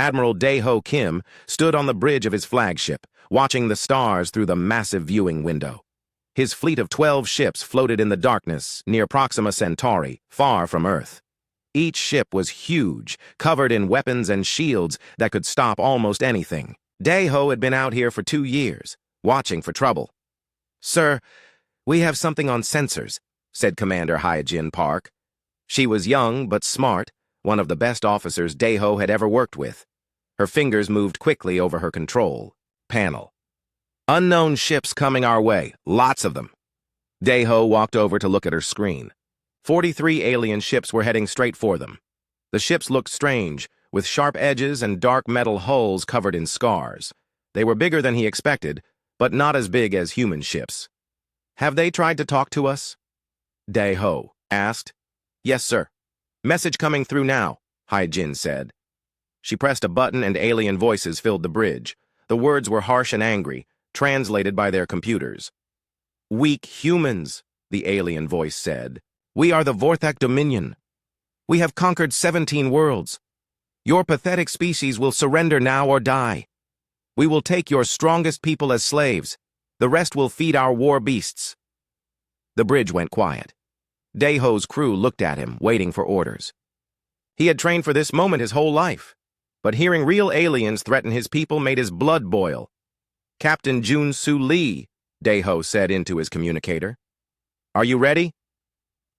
Admiral Dae-ho Kim stood on the bridge of his flagship, watching the stars through the massive viewing window. His fleet of 12 ships floated in the darkness near Proxima Centauri, far from Earth. Each ship was huge, covered in weapons and shields that could stop almost anything. Dae-ho had been out here for 2 years, watching for trouble. "Sir, we have something on sensors," said Commander Hyojin Park. She was young but smart, one of the best officers Dae-ho had ever worked with. Her fingers moved quickly over her control panel. "Unknown ships coming our way, lots of them." Dae-ho walked over to look at her screen. 43 alien ships were heading straight for them. The ships looked strange, with sharp edges and dark metal hulls covered in scars. They were bigger than he expected, but not as big as human ships. "Have they tried to talk to us?" Dae-ho asked. "Yes, sir. Message coming through now," Hyojin said. She pressed a button and alien voices filled the bridge. The words were harsh and angry, translated by their computers. "Weak humans," the alien voice said. "We are the Vorthak Dominion. We have conquered 17 worlds. Your pathetic species will surrender now or die. We will take your strongest people as slaves. The rest will feed our war beasts." The bridge went quiet. Dae-ho's crew looked at him, waiting for orders. He had trained for this moment his whole life, but hearing real aliens threaten his people made his blood boil. "Captain Jun-Soo Lee," Dae-ho said into his communicator. "Are you ready?"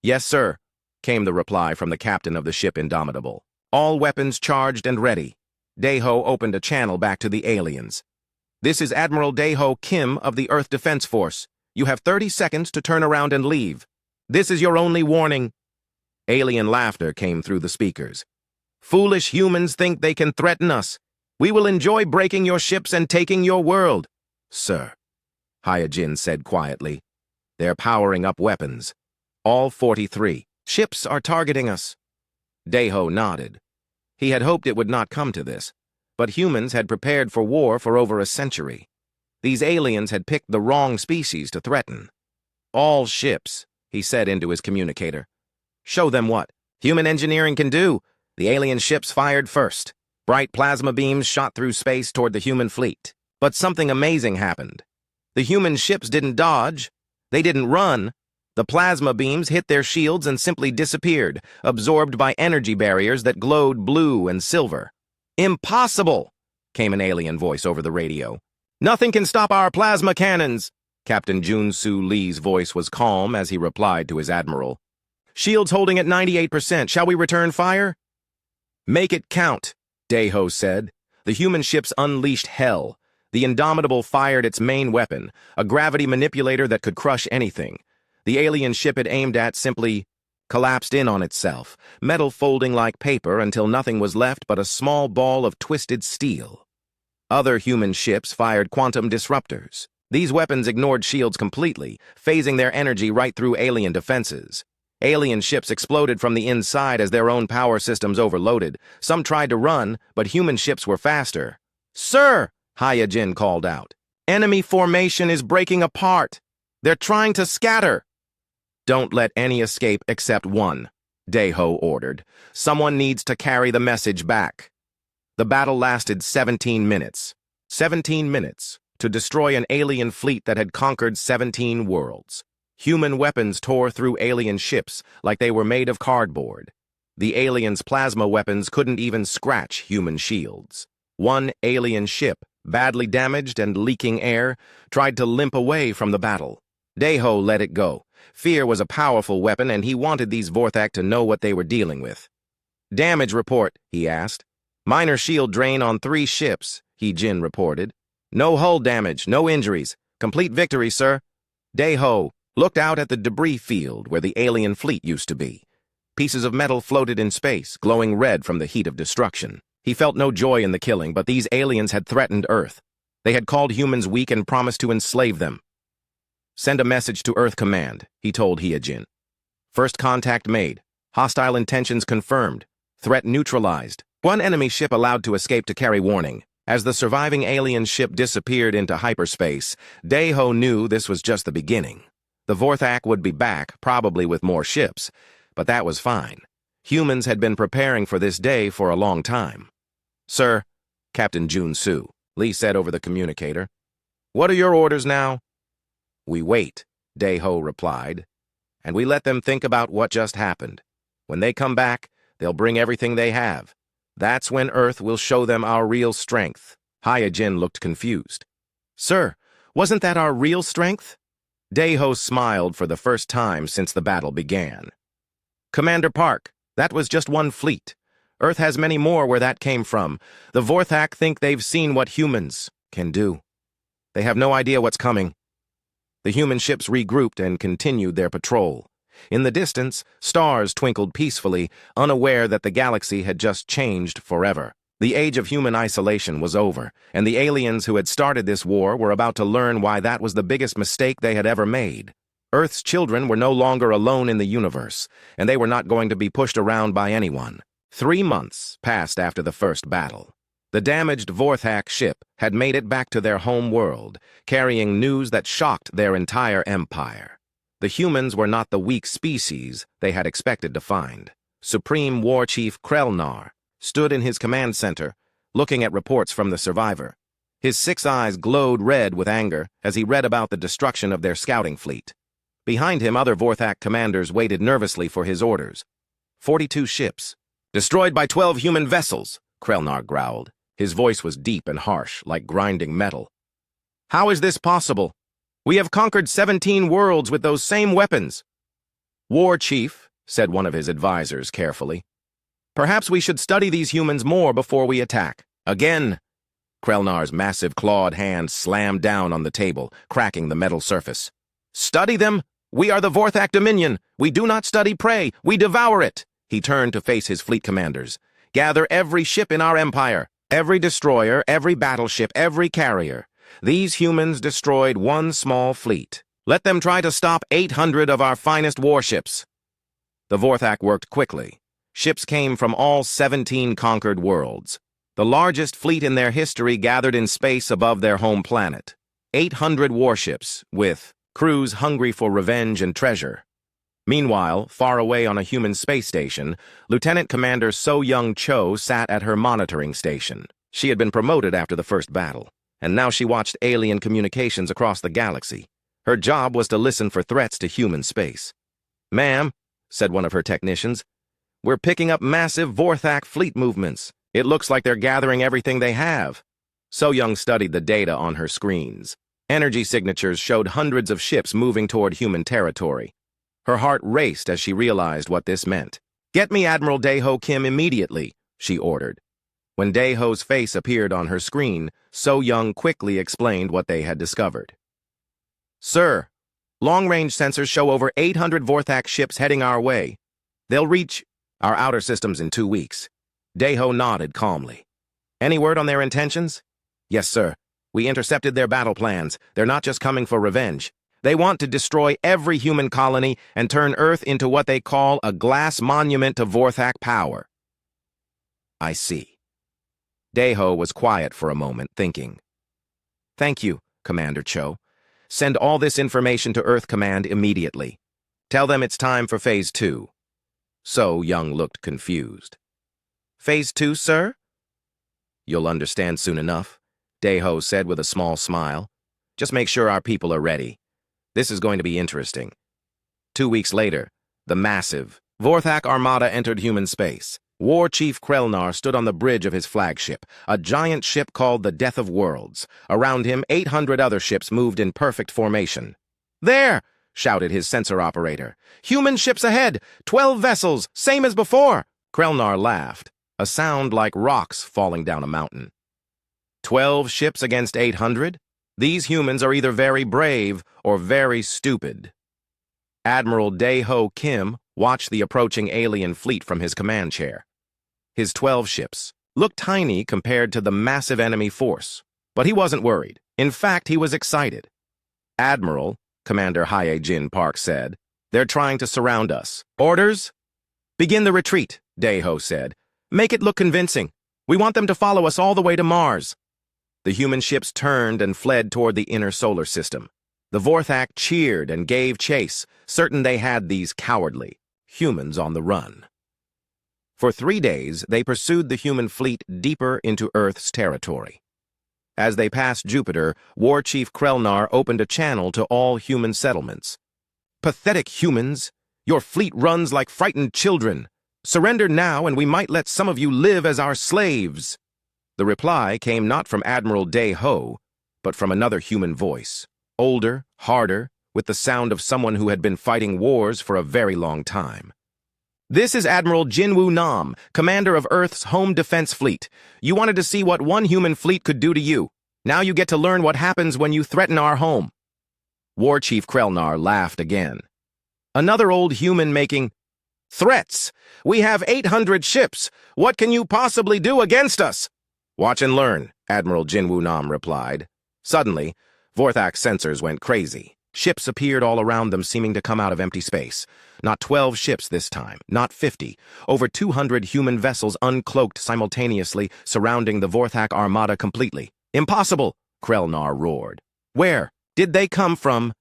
"Yes, sir," came the reply from the captain of the ship Indomitable. "All weapons charged and ready." Dae-ho opened a channel back to the aliens. "This is Admiral Dae-ho Kim of the Earth Defense Force. You have 30 seconds to turn around and leave. This is your only warning." Alien laughter came through the speakers. "Foolish humans think they can threaten us. We will enjoy breaking your ships and taking your world." "Sir," Hyojin said quietly. "They're powering up weapons. All 43 ships are targeting us." Dae-ho nodded. He had hoped it would not come to this, but humans had prepared for war for over a century. These aliens had picked the wrong species to threaten. "All ships," he said into his communicator. "Show them what human engineering can do." The alien ships fired first. Bright plasma beams shot through space toward the human fleet. But something amazing happened. The human ships didn't dodge. They didn't run. The plasma beams hit their shields and simply disappeared, absorbed by energy barriers that glowed blue and silver. "Impossible!" came an alien voice over the radio. "Nothing can stop our plasma cannons!" Captain Jun-Soo Lee's voice was calm as he replied to his admiral. "Shields holding at 98%. Shall we return fire?" "Make it count," Dae-ho said. The human ships unleashed hell. The Indomitable fired its main weapon, a gravity manipulator that could crush anything. The alien ship it aimed at simply collapsed in on itself, metal folding like paper until nothing was left but a small ball of twisted steel. Other human ships fired quantum disruptors. These weapons ignored shields completely, phasing their energy right through alien defenses. Alien ships exploded from the inside as their own power systems overloaded. Some tried to run, but human ships were faster. "Sir!" Hyojin called out. "Enemy formation is breaking apart. They're trying to scatter." "Don't let any escape except one," Dae-ho ordered. "Someone needs to carry the message back." The battle lasted 17 minutes. 17 minutes to destroy an alien fleet that had conquered 17 worlds. Human weapons tore through alien ships like they were made of cardboard. The aliens' plasma weapons couldn't even scratch human shields. One alien ship, badly damaged and leaking air, tried to limp away from the battle. Dae-ho let it go. Fear was a powerful weapon, and he wanted these Vorthak to know what they were dealing with. "Damage report," he asked. "Minor shield drain on 3 ships," Hyojin reported. "No hull damage, no injuries. Complete victory, sir." Dae-ho looked out at the debris field where the alien fleet used to be. Pieces of metal floated in space, glowing red from the heat of destruction. He felt no joy in the killing, but these aliens had threatened Earth. They had called humans weak and promised to enslave them. "Send a message to Earth Command," he told Hyojin. "First contact made. Hostile intentions confirmed. Threat neutralized. One enemy ship allowed to escape to carry warning." As the surviving alien ship disappeared into hyperspace, Dae-ho knew this was just the beginning. The Vorthak would be back, probably with more ships, but that was fine. Humans had been preparing for this day for a long time. "Sir," Captain Jun-Soo, Lee said over the communicator. What are your orders now? We wait, Dae-ho replied, and we let them think about what just happened. When they come back, they'll bring everything they have. That's when Earth will show them our real strength. Hyojin looked confused. Sir, wasn't that our real strength? Dae-ho smiled for the first time since the battle began. Commander Park, that was just one fleet. Earth has many more where that came from. The Vorthak think they've seen what humans can do. They have no idea what's coming. The human ships regrouped and continued their patrol. In the distance, stars twinkled peacefully, unaware that the galaxy had just changed forever. The age of human isolation was over, and the aliens who had started this war were about to learn why that was the biggest mistake they had ever made. Earth's children were no longer alone in the universe, and they were not going to be pushed around by anyone. 3 months passed after the first battle. The damaged Vorthak ship had made it back to their home world, carrying news that shocked their entire empire. The humans were not the weak species they had expected to find. Supreme War Chief Krelnar stood in his command center, looking at reports from the survivor. His 6 eyes glowed red with anger as he read about the destruction of their scouting fleet. Behind him, other Vorthak commanders waited nervously for his orders. 42 ships. Destroyed by 12 human vessels, Krelnar growled. His voice was deep and harsh, like grinding metal. How is this possible? We have conquered 17 worlds with those same weapons. War Chief, said one of his advisors carefully. Perhaps we should study these humans more before we attack. Again. Krelnar's massive clawed hand slammed down on the table, cracking the metal surface. Study them? We are the Vorthak Dominion. We do not study prey. We devour it. He turned to face his fleet commanders. Gather every ship in our empire. Every destroyer, every battleship, every carrier. These humans destroyed one small fleet. Let them try to stop 800 of our finest warships. The Vorthak worked quickly. Ships came from all 17 conquered worlds. The largest fleet in their history gathered in space above their home planet. 800 warships, with crews hungry for revenge and treasure. Meanwhile, far away on a human space station, Lieutenant Commander So Young Cho sat at her monitoring station. She had been promoted after the first battle, and now she watched alien communications across the galaxy. Her job was to listen for threats to human space. Ma'am, said one of her technicians, we're picking up massive Vorthak fleet movements. It looks like they're gathering everything they have. So Young studied the data on her screens. Energy signatures showed hundreds of ships moving toward human territory. Her heart raced as she realized what this meant. Get me Admiral Dae-ho Kim immediately, she ordered. When Dae-ho's face appeared on her screen, So Young quickly explained what they had discovered. Sir, long-range sensors show over 800 Vorthak ships heading our way. They'll reach our outer systems in 2 weeks. Dae-ho nodded calmly. Any word on their intentions? Yes, sir. We intercepted their battle plans. They're not just coming for revenge. They want to destroy every human colony and turn Earth into what they call a glass monument to Vorthak power. I see. Dae-ho was quiet for a moment, thinking. Thank you, Commander Cho. Send all this information to Earth Command immediately. Tell them it's time for Phase 2. So Young looked confused. Phase 2, sir? You'll understand soon enough, Dae-ho said with a small smile. Just make sure our people are ready. This is going to be interesting. 2 weeks later, the massive Vorthak Armada entered human space. War Chief Krelnar stood on the bridge of his flagship, a giant ship called the Death of Worlds. Around him, 800 other ships moved in perfect formation. There! Shouted his sensor operator. Human ships ahead! 12 vessels, same as before! Krelnar laughed, a sound like rocks falling down a mountain. 12 ships against 800? These humans are either very brave or very stupid. Admiral Dae-ho Kim watched the approaching alien fleet from his command chair. His 12 ships looked tiny compared to the massive enemy force, but he wasn't worried. In fact, he was excited. Admiral, Commander Hyojin Park said, they're trying to surround us. Orders? Begin the retreat, Dae-ho said. Make it look convincing. We want them to follow us all the way to Mars. The human ships turned and fled toward the inner solar system. The Vorthak cheered and gave chase, certain they had these cowardly humans on the run. For 3 days, they pursued the human fleet deeper into Earth's territory. As they passed Jupiter, War Chief Krelnar opened a channel to all human settlements. "Pathetic humans! Your fleet runs like frightened children. Surrender now, and we might let some of you live as our slaves." The reply came not from Admiral Day-Ho, but from another human voice, older, harder, with the sound of someone who had been fighting wars for a very long time. "This is Admiral Jinwoo Nam, commander of Earth's Home Defense Fleet. You wanted to see what one human fleet could do to you. Now you get to learn what happens when you threaten our home." War Chief Krelnar laughed again. Another old human making threats. "We have 800 ships. What can you possibly do against us?" "Watch and learn," Admiral Jinwoo Nam replied. Suddenly, Vorthak's sensors went crazy. Ships appeared all around them, seeming to come out of empty space. Not 12 ships this time, not 50. Over 200 human vessels uncloaked simultaneously, surrounding the Vorthak armada completely. "Impossible!" Krelnar roared. "Where did they come from?"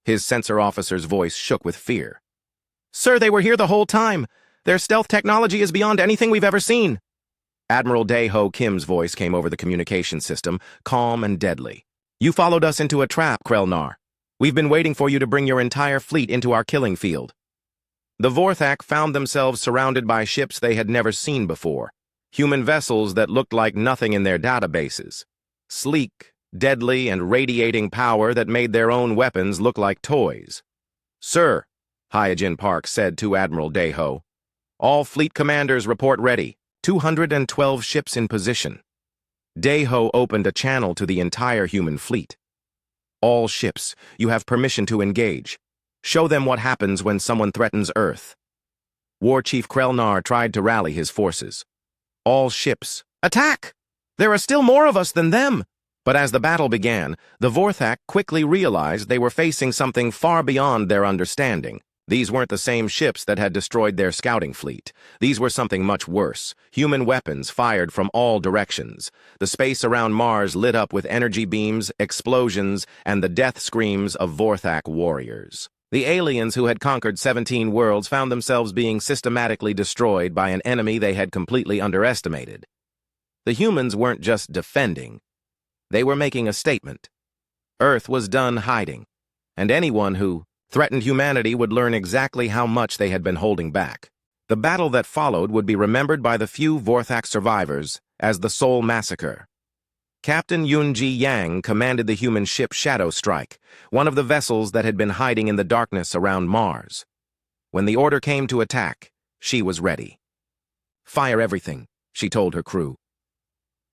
His sensor officer's voice shook with fear. "Sir, they were here the whole time. Their stealth technology is beyond anything we've ever seen." Admiral Dae-Ho Kim's voice came over the communication system, calm and deadly. "You followed us into a trap, Krelnar. We've been waiting for you to bring your entire fleet into our killing field." The Vorthak found themselves surrounded by ships they had never seen before, human vessels that looked like nothing in their databases. Sleek, deadly, and radiating power that made their own weapons look like toys. "Sir," Hyojin Park said to Admiral Dae-Ho, "all fleet commanders report ready. 212 ships in position." Dae-Ho opened a channel to the entire human fleet. "All ships, you have permission to engage. Show them what happens when someone threatens Earth." War Chief Krelnar tried to rally his forces. "All ships, attack! There are still more of us than them." But as the battle began, the Vorthak quickly realized they were facing something far beyond their understanding. These weren't the same ships that had destroyed their scouting fleet. These were something much worse. Human weapons fired from all directions. The space around Mars lit up with energy beams, explosions, and the death screams of Vorthak warriors. The aliens who had conquered 17 worlds found themselves being systematically destroyed by an enemy they had completely underestimated. The humans weren't just defending. They were making a statement. Earth was done hiding, and anyone who threatened humanity would learn exactly how much they had been holding back. The battle that followed would be remembered by the few Vorthak survivors as the Soul Massacre. Captain Yunji Yang commanded the human ship Shadow Strike, one of the vessels that had been hiding in the darkness around Mars. When the order came to attack, she was ready. "Fire everything," she told her crew.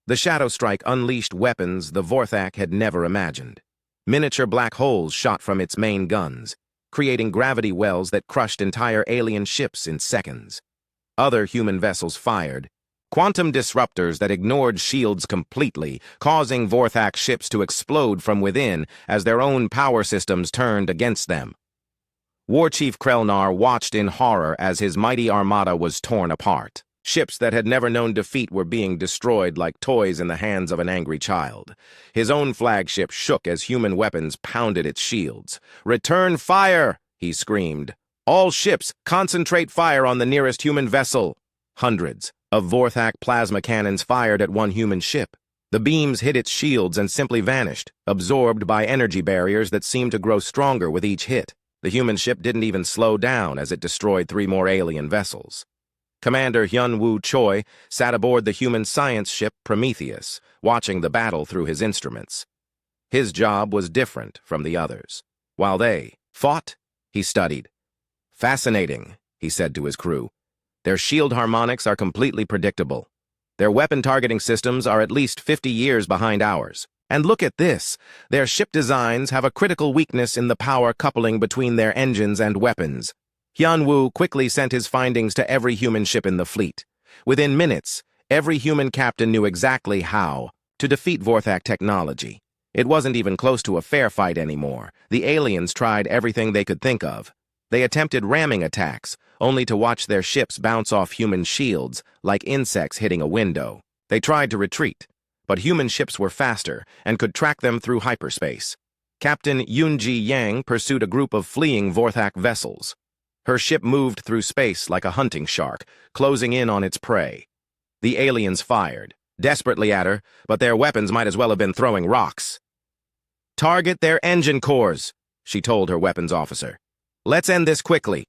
The Shadow Strike unleashed weapons the Vorthak had never imagined. Miniature black holes shot from its main guns, creating gravity wells that crushed entire alien ships in seconds. Other human vessels fired, quantum disruptors that ignored shields completely, causing Vorthak ships to explode from within as their own power systems turned against them. War Chief Krelnar watched in horror as his mighty armada was torn apart. Ships that had never known defeat were being destroyed like toys in the hands of an angry child. His own flagship shook as human weapons pounded its shields. "Return fire!" he screamed. "All ships, concentrate fire on the nearest human vessel." Hundreds of Vorthak plasma cannons fired at one human ship. The beams hit its shields and simply vanished, absorbed by energy barriers that seemed to grow stronger with each hit. The human ship didn't even slow down as it destroyed 3 more alien vessels. Commander Hyun-Woo Choi sat aboard the human science ship Prometheus, watching the battle through his instruments. His job was different from the others. While they fought, he studied. "Fascinating," he said to his crew. "Their shield harmonics are completely predictable. Their weapon targeting systems are at least 50 years behind ours. And look at this. Their ship designs have a critical weakness in the power coupling between their engines and weapons." Hyun-Woo quickly sent his findings to every human ship in the fleet. Within minutes, every human captain knew exactly how to defeat Vorthak technology. It wasn't even close to a fair fight anymore. The aliens tried everything they could think of. They attempted ramming attacks, only to watch their ships bounce off human shields like insects hitting a window. They tried to retreat, but human ships were faster and could track them through hyperspace. Captain Yunji Yang pursued a group of fleeing Vorthak vessels. Her ship moved through space like a hunting shark, closing in on its prey. The aliens fired, desperately at her, but their weapons might as well have been throwing rocks. "Target their engine cores," she told her weapons officer. "Let's end this quickly."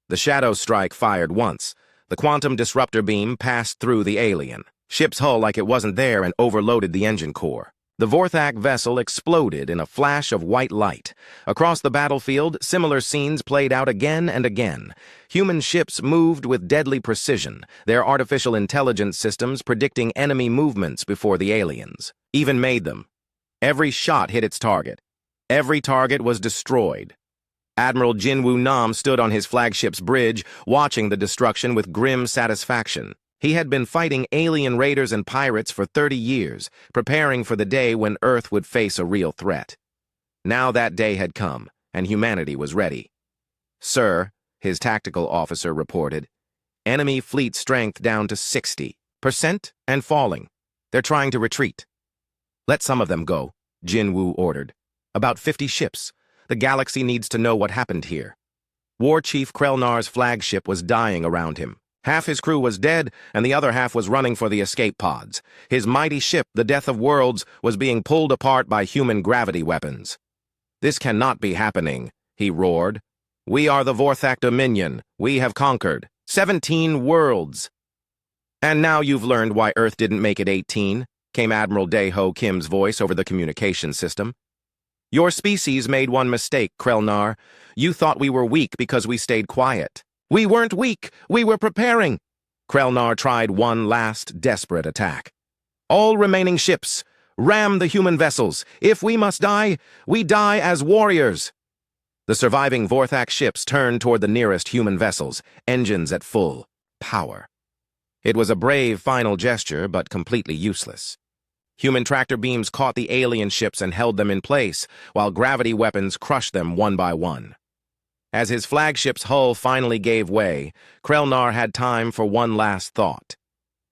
The shadow strike fired once. The quantum disruptor beam passed through the alien ship's hull like it wasn't there and overloaded the engine core. The Vorthak vessel exploded in a flash of white light. Across the battlefield, similar scenes played out again and again. Human ships moved with deadly precision, their artificial intelligence systems predicting enemy movements before the aliens even made them. Every shot hit its target. Every target was destroyed. Admiral Jinwoo Nam stood on his flagship's bridge, watching the destruction with grim satisfaction. He had been fighting alien raiders and pirates for 30 years, preparing for the day when Earth would face a real threat. Now that day had come, and humanity was ready. "Sir," his tactical officer reported, "enemy fleet strength down to 60% and falling. They're trying to retreat." "Let some of them go," Jinwoo ordered. "About 50 ships. The galaxy needs to know what happened here." War Chief Krelnar's flagship was dying around him. Half his crew was dead, and the other half was running for the escape pods. His mighty ship, the Death of Worlds, was being pulled apart by human gravity weapons. "This cannot be happening," he roared. "We are the Vorthak Dominion. We have conquered 17 worlds." "And now you've learned why Earth didn't make it 18, came Admiral Dae-ho Kim's voice over the communication system. "Your species made one mistake, Krelnar. You thought we were weak because we stayed quiet. We weren't weak. We were preparing." Krelnar tried one last desperate attack. "All remaining ships, ram the human vessels. If we must die, we die as warriors." The surviving Vorthak ships turned toward the nearest human vessels, engines at full power. It was a brave final gesture, but completely useless. Human tractor beams caught the alien ships and held them in place, while gravity weapons crushed them one by one. As his flagship's hull finally gave way, Krelnar had time for one last thought.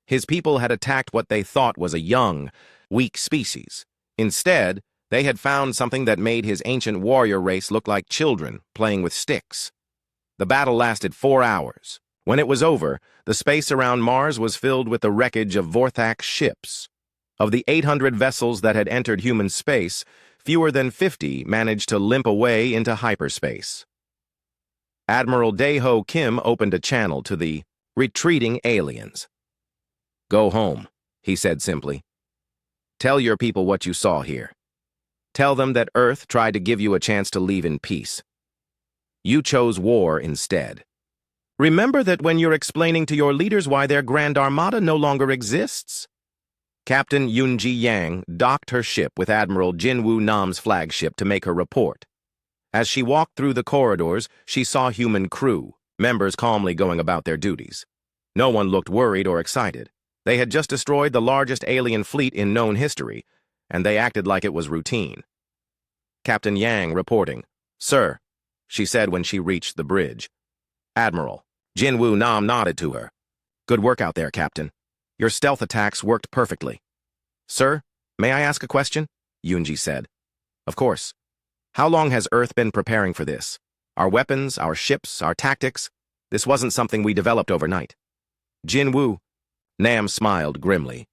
His people had attacked what they thought was a young, weak species. Instead, they had found something that made his ancient warrior race look like children playing with sticks. The battle lasted 4 hours. When it was over, the space around Mars was filled with the wreckage of Vorthak ships. Of the 800 vessels that had entered human space, fewer than 50 managed to limp away into hyperspace. Admiral Dae-ho Kim opened a channel to the retreating aliens. "Go home," he said simply. "Tell your people what you saw here. Tell them that Earth tried to give you a chance to leave in peace. You chose war instead. Remember that when you're explaining to your leaders why their Grand Armada no longer exists." Captain Yoonji Yang docked her ship with Admiral Jinwoo Nam's flagship to make her report. As she walked through the corridors, she saw human crew, members calmly going about their duties. No one looked worried or excited. They had just destroyed the largest alien fleet in known history, and they acted like it was routine. Captain Yang reporting. "Sir," she said when she reached the bridge. "Admiral." Jinwoo Nam nodded to her. "Good work out there, Captain. Your stealth attacks worked perfectly." "Sir, may I ask a question?" Yoonji said. "Of course. How long has Earth been preparing for this? Our weapons, our ships, our tactics? This wasn't something we developed overnight." "Jinwoo," Nam smiled grimly.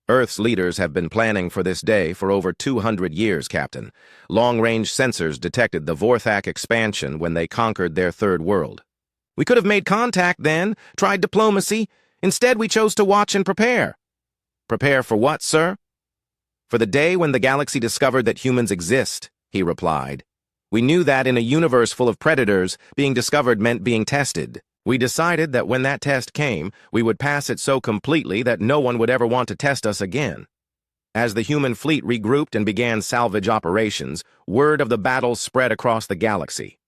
"Earth's leaders have been planning for this day for over 200 years, Captain. Long-range sensors detected the Vorthak expansion when they conquered their third world. We could have made contact then, tried diplomacy. Instead, we chose to watch and prepare." "Prepare for what, sir?" "For the day when the galaxy discovered that humans exist," he replied. "We knew that in a universe full of predators, being discovered meant being tested. We decided that when that test came, we would pass it so completely that no one would ever want to test us again." As the human fleet regrouped and began salvage operations, word of the battle spread across the galaxy.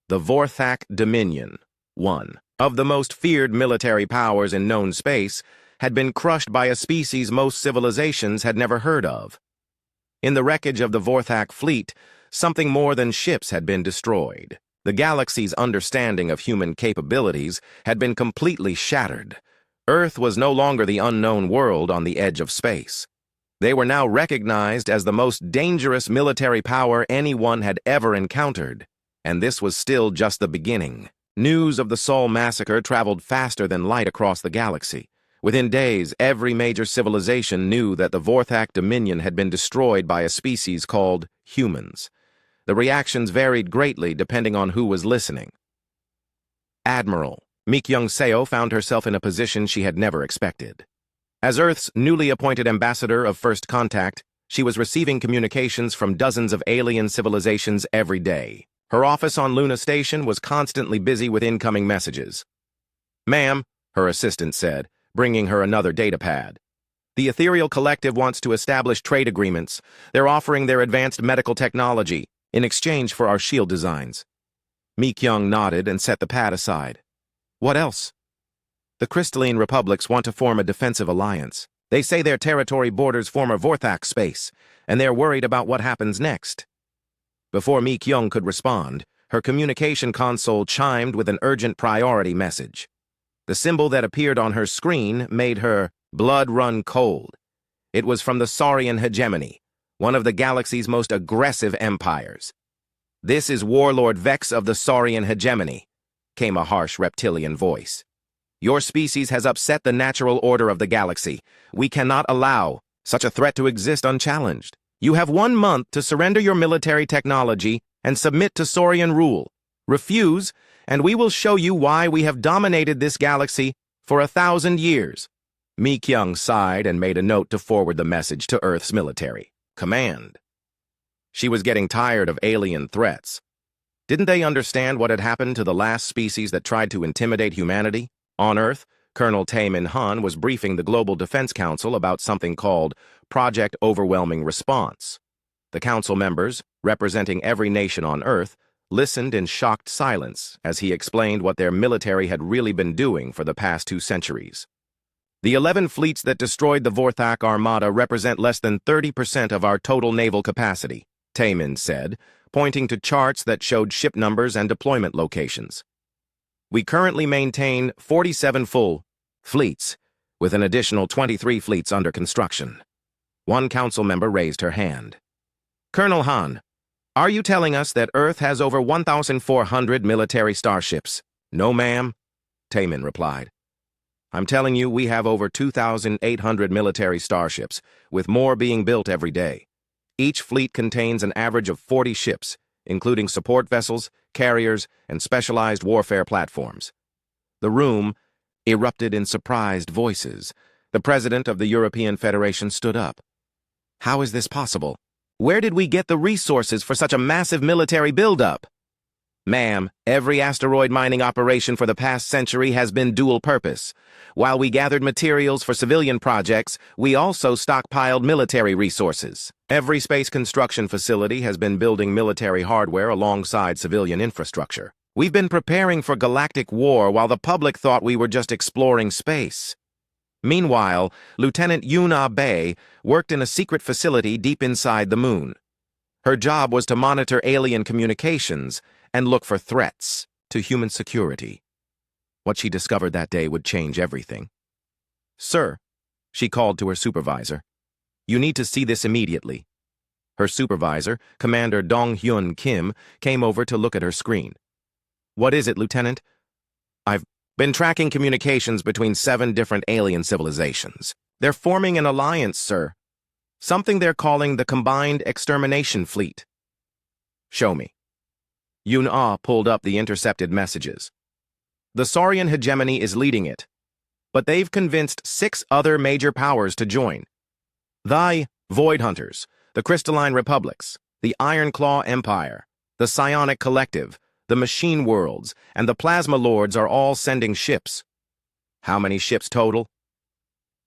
The Vorthak Dominion, one of the most feared military powers in known space, had been crushed by a species most civilizations had never heard of. In the wreckage of the Vorthak fleet, something more than ships had been destroyed. The galaxy's understanding of human capabilities had been completely shattered. Earth was no longer the unknown world on the edge of space. They were now recognized as the most dangerous military power anyone had ever encountered. And this was still just the beginning. News of the Sol massacre traveled faster than light across the galaxy. Within days, every major civilization knew that the Vorthak Dominion had been destroyed by a species called humans. The reactions varied greatly depending on who was listening. Admiral Mi-kyung Seo found herself in a position she had never expected. As Earth's newly appointed ambassador of First Contact, she was receiving communications from dozens of alien civilizations every day. Her office on Luna Station was constantly busy with incoming messages. "Ma'am," her assistant said, bringing her another datapad. "The Ethereal Collective wants to establish trade agreements. They're offering their advanced medical technology in exchange for our shield designs." Mi-kyung nodded and set the pad aside. "What else?" "The Crystalline Republics want to form a defensive alliance. They say their territory borders former Vorthak space, and they're worried about what happens next." Before Mi-kyung could respond, her communication console chimed with an urgent priority message. The symbol that appeared on her screen made her blood run cold. It was from the Saurian hegemony, one of the galaxy's most aggressive empires. "This is Warlord Vex of the Saurian hegemony," came a harsh reptilian voice. "Your species has upset the natural order of the galaxy. We cannot allow such a threat to exist unchallenged. You have 1 month to surrender your military technology and submit to Saurian rule. Refuse, and we will show you why we have dominated this galaxy for 1,000 years. Mi-kyung sighed and made a note to forward the message to Earth's military command. She was getting tired of alien threats. Didn't they understand what had happened to the last species that tried to intimidate humanity? On Earth, Colonel Tae-min Han was briefing the Global Defense Council about something called Project Overwhelming Response. The council members, representing every nation on Earth, listened in shocked silence as he explained what their military had really been doing for the past 2 centuries. "The 11 fleets that destroyed the Vorthak Armada represent less than 30% of our total naval capacity," Tae-min said, pointing to charts that showed ship numbers and deployment locations. "We currently maintain 47 full fleets, with an additional 23 fleets under construction." One council member raised her hand. "Colonel Han, are you telling us that Earth has over 1,400 military starships?" "No, ma'am," Tae-min replied. "I'm telling you we have over 2,800 military starships, with more being built every day. Each fleet contains an average of 40 ships, including support vessels, carriers, and specialized warfare platforms." The room erupted in surprised voices. The president of the European Federation stood up. "How is this possible? Where did we get the resources for such a massive military buildup?" "Ma'am, every asteroid mining operation for the past century has been dual purpose. While we gathered materials for civilian projects, we also stockpiled military resources. Every space construction facility has been building military hardware alongside civilian infrastructure. We've been preparing for Galactic War while the public thought we were just exploring space." Meanwhile, Lieutenant Yuna Bei worked in a secret facility deep inside the moon. Her job was to monitor alien communications and look for threats to human security. What she discovered that day would change everything. "Sir," she called to her supervisor, "you need to see this immediately." Her supervisor, Commander Dong-hyun Kim, came over to look at her screen. "What is it, Lieutenant?" "I've been tracking communications between 7 different alien civilizations. They're forming an alliance, sir. Something they're calling the Combined Extermination Fleet." "Show me." Yun-ah pulled up the intercepted messages. "The Saurian hegemony is leading it, but they've convinced 6 other major powers to join. The Void Hunters, the Crystalline Republics, the Iron Claw Empire, the Psionic Collective, the Machine Worlds, and the Plasma Lords are all sending ships." "How many ships total?"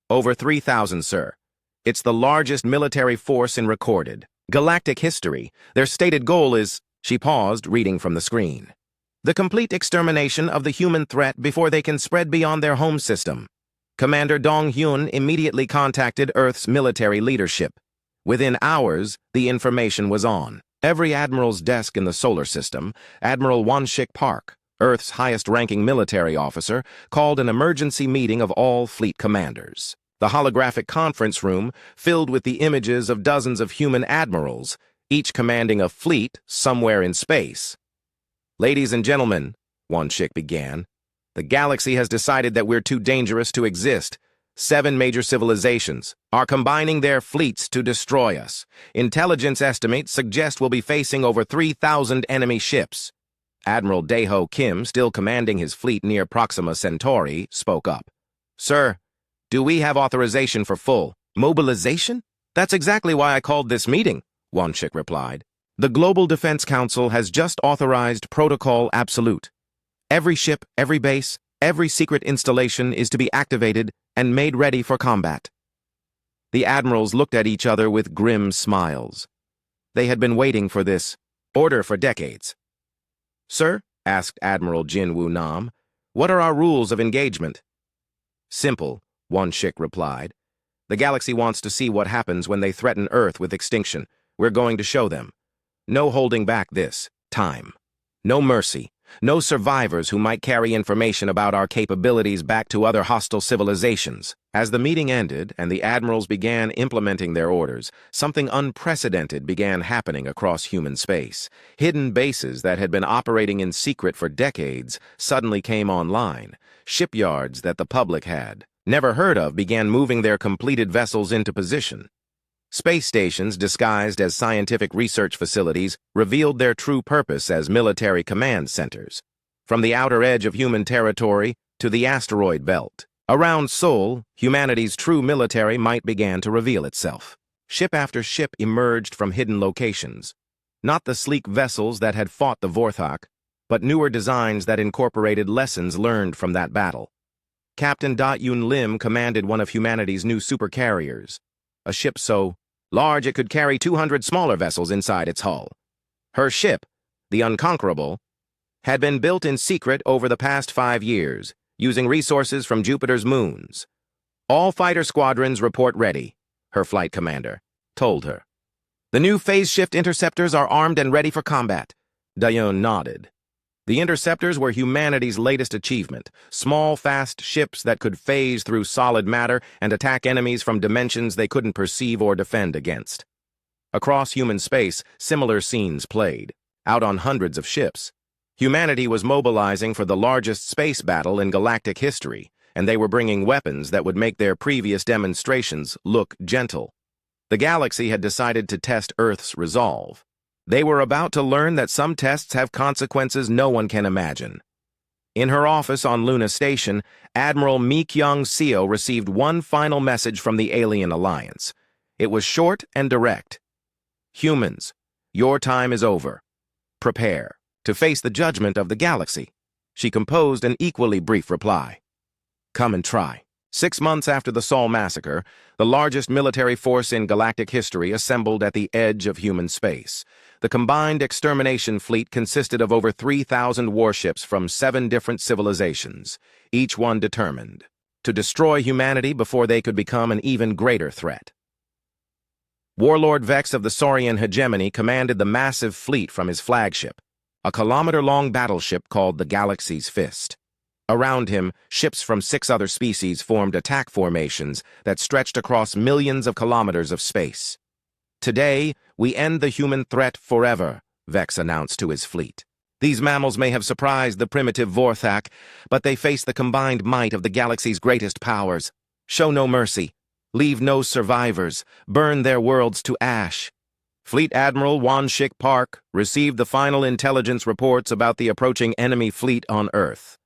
"Over 3,000, sir. It's the largest military force in recorded galactic history. Their stated goal is..." She paused, reading from the screen. "The complete extermination of the human threat before they can spread beyond their home system." Commander Dong-hyun immediately contacted Earth's military leadership. Within hours, the information was on every admiral's desk in the solar system. Admiral Won-shik Park, Earth's highest-ranking military officer, called an emergency meeting of all fleet commanders. The holographic conference room filled with the images of dozens of human admirals, each commanding a fleet somewhere in space. Ladies and gentlemen, Wanshik began, the galaxy has decided that we're too dangerous to exist. 7 major civilizations are combining their fleets to destroy us. Intelligence estimates suggest we'll be facing over 3,000 enemy ships. Admiral Daeho Kim, still commanding his fleet near Proxima Centauri, spoke up. Sir, do we have authorization for full mobilization? That's exactly why I called this meeting, Wanshik replied. The Global Defense Council has just authorized Protocol Absolute. Every ship, every base, every secret installation is to be activated and made ready for combat. The admirals looked at each other with grim smiles. They had been waiting for this order for decades. Sir, asked Admiral Jin Woo Nam, what are our rules of engagement? Simple, Wanshik replied. The galaxy wants to see what happens when they threaten Earth with extinction. We're going to show them. No holding back this time. No mercy. No survivors who might carry information about our capabilities back to other hostile civilizations. As the meeting ended and the admirals began implementing their orders, something unprecedented began happening across human space. Hidden bases that had been operating in secret for decades suddenly came online. Shipyards that the public had never heard of began moving their completed vessels into position. Space stations disguised as scientific research facilities revealed their true purpose as military command centers. From the outer edge of human territory to the asteroid belt, around Seoul, humanity's true military might began to reveal itself. Ship after ship emerged from hidden locations. Not the sleek vessels that had fought the Vorthok, but newer designs that incorporated lessons learned from that battle. Captain Da-Yun Lim commanded one of humanity's new supercarriers, a ship so large it could carry 200 smaller vessels inside its hull. Her ship, the Unconquerable, had been built in secret over the past 5 years, using resources from Jupiter's moons. All fighter squadrons report ready, her flight commander told her. The new phase-shift interceptors are armed and ready for combat. Da-Yun nodded. The interceptors were humanity's latest achievement, small, fast ships that could phase through solid matter and attack enemies from dimensions they couldn't perceive or defend against. Across human space, similar scenes played, out on hundreds of ships. Humanity was mobilizing for the largest space battle in galactic history, and they were bringing weapons that would make their previous demonstrations look gentle. The galaxy had decided to test Earth's resolve. They were about to learn that some tests have consequences no one can imagine. In her office on Luna Station, Admiral Mi Kyung-seo received one final message from the Alien Alliance. It was short and direct. Humans, your time is over. Prepare to face the judgment of the galaxy. She composed an equally brief reply. Come and try. 6 months after the Seoul massacre, the largest military force in galactic history assembled at the edge of human space. The combined extermination fleet consisted of over 3,000 warships from 7 different civilizations, each one determined to destroy humanity before they could become an even greater threat. Warlord Vex of the Saurian hegemony commanded the massive fleet from his flagship, a kilometer-long battleship called the Galaxy's Fist. Around him, ships from 6 other species formed attack formations that stretched across millions of kilometers of space. Today, we end the human threat forever, Vex announced to his fleet. These mammals may have surprised the primitive Vorthak, but they face the combined might of the galaxy's greatest powers. Show no mercy. Leave no survivors. Burn their worlds to ash. Fleet Admiral Wanshik Park received the final intelligence reports about the approaching enemy fleet on Earth.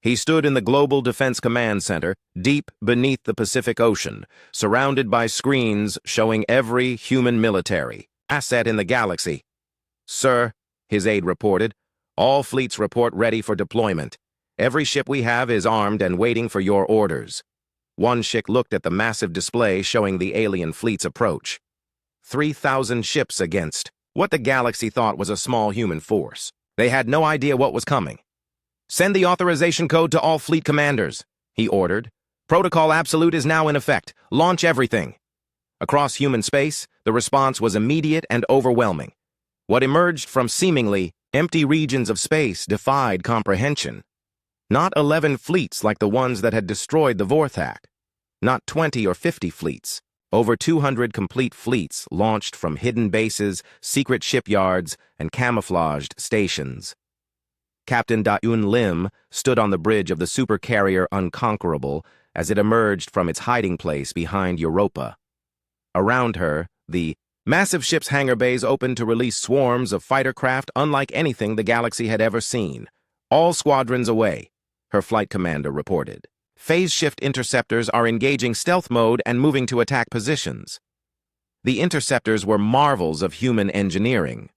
He stood in the Global Defense Command Center, deep beneath the Pacific Ocean, surrounded by screens showing every human military asset in the galaxy. Sir, his aide reported, all fleets report ready for deployment. Every ship we have is armed and waiting for your orders. Wanshik looked at the massive display showing the alien fleet's approach. 3,000 ships against what the galaxy thought was a small human force. They had no idea what was coming. Send the authorization code to all fleet commanders, he ordered. Protocol Absolute is now in effect. Launch everything. Across human space, the response was immediate and overwhelming. What emerged from seemingly empty regions of space defied comprehension. Not 11 fleets like the ones that had destroyed the Vorthak. Not 20 or 50 fleets. Over 200 complete fleets launched from hidden bases, secret shipyards, and camouflaged stations. Captain Da-Eun Lim stood on the bridge of the supercarrier Unconquerable as it emerged from its hiding place behind Europa. Around her, the massive ship's hangar bays opened to release swarms of fighter craft unlike anything the galaxy had ever seen. All squadrons away, her flight commander reported. Phase shift interceptors are engaging stealth mode and moving to attack positions. The interceptors were marvels of human engineering.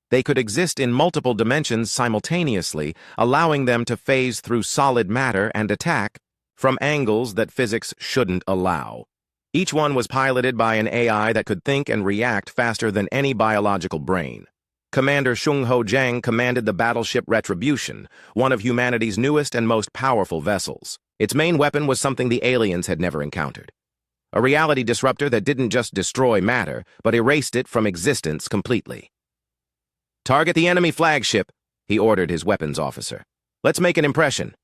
They could exist in multiple dimensions simultaneously, allowing them to phase through solid matter and attack from angles that physics shouldn't allow. Each one was piloted by an AI that could think and react faster than any biological brain. Commander Shung-Ho Jang commanded the battleship Retribution, one of humanity's newest and most powerful vessels. Its main weapon was something the aliens had never encountered. A reality disruptor that didn't just destroy matter, but erased it from existence completely. "Target the enemy flagship," he ordered his weapons officer. "Let's make an impression."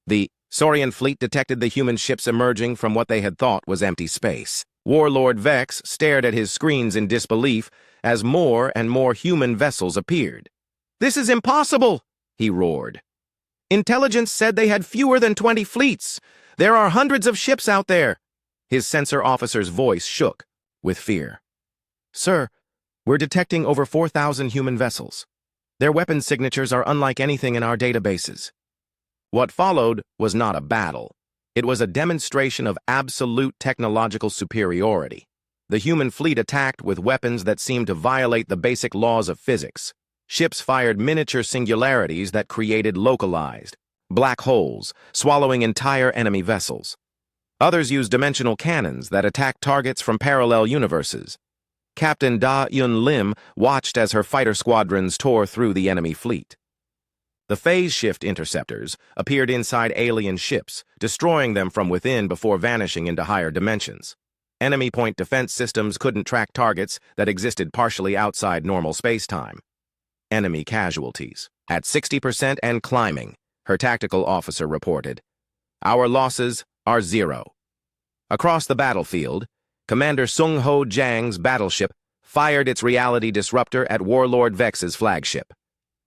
The Saurian fleet detected the human ships emerging from what they had thought was empty space. Warlord Vex stared at his screens in disbelief as more and more human vessels appeared. "This is impossible!" he roared. "Intelligence said they had fewer than 20 fleets. There are hundreds of ships out there." His sensor officer's voice shook with fear. "Sir, we're detecting over 4,000 human vessels. Their weapon signatures are unlike anything in our databases." What followed was not a battle. It was a demonstration of absolute technological superiority. The human fleet attacked with weapons that seemed to violate the basic laws of physics. Ships fired miniature singularities that created localized black holes, swallowing entire enemy vessels. Others used dimensional cannons that attacked targets from parallel universes. Captain Da-Eun Lim watched as her fighter squadrons tore through the enemy fleet. The phase shift interceptors appeared inside alien ships, destroying them from within before vanishing into higher dimensions. Enemy point defense systems couldn't track targets that existed partially outside normal space-time. Enemy casualties at 60% and climbing, her tactical officer reported. "Our losses are 0. Across the battlefield, Commander Sung-Ho Jang's battleship fired its reality disruptor at Warlord Vex's flagship.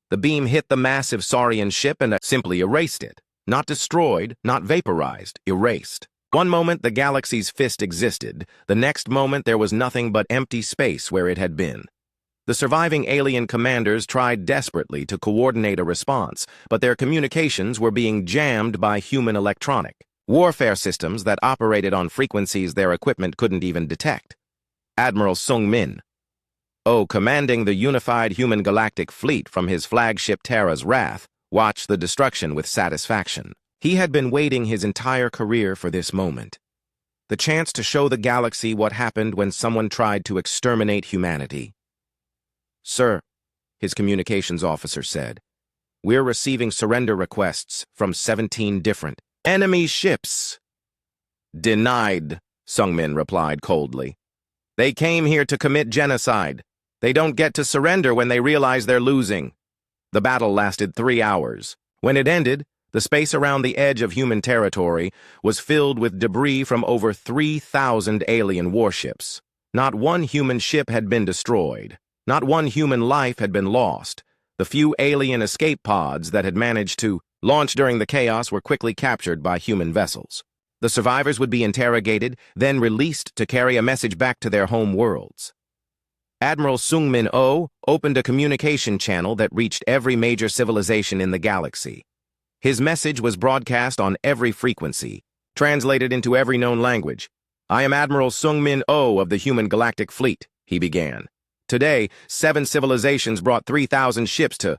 The beam hit the massive Saurian ship and simply erased it. Not destroyed, not vaporized, erased. One moment the galaxy's fist existed, the next moment there was nothing but empty space where it had been. The surviving alien commanders tried desperately to coordinate a response, but their communications were being jammed by human electronic warfare systems that operated on frequencies their equipment couldn't even detect. Admiral Sung Min, commanding the unified human galactic fleet from his flagship Terra's Wrath, watched the destruction with satisfaction. He had been waiting his entire career for this moment. The chance to show the galaxy what happened when someone tried to exterminate humanity. "Sir," his communications officer said, "we're receiving surrender requests from 17 different enemy ships." "Denied," Sungmin replied coldly. "They came here to commit genocide. They don't get to surrender when they realize they're losing." The battle lasted 3 hours. When it ended, the space around the edge of human territory was filled with debris from over 3,000 alien warships. Not one human ship had been destroyed. Not one human life had been lost. The few alien escape pods that had managed to launch during the chaos were quickly captured by human vessels. The survivors would be interrogated, then released to carry a message back to their home worlds. Admiral Sung-Min Oh opened a communication channel that reached every major civilization in the galaxy. His message was broadcast on every frequency, translated into every known language. "I am Admiral Sung-Min Oh of the Human Galactic Fleet," he began. "Today, 7 civilizations brought 3,000 ships to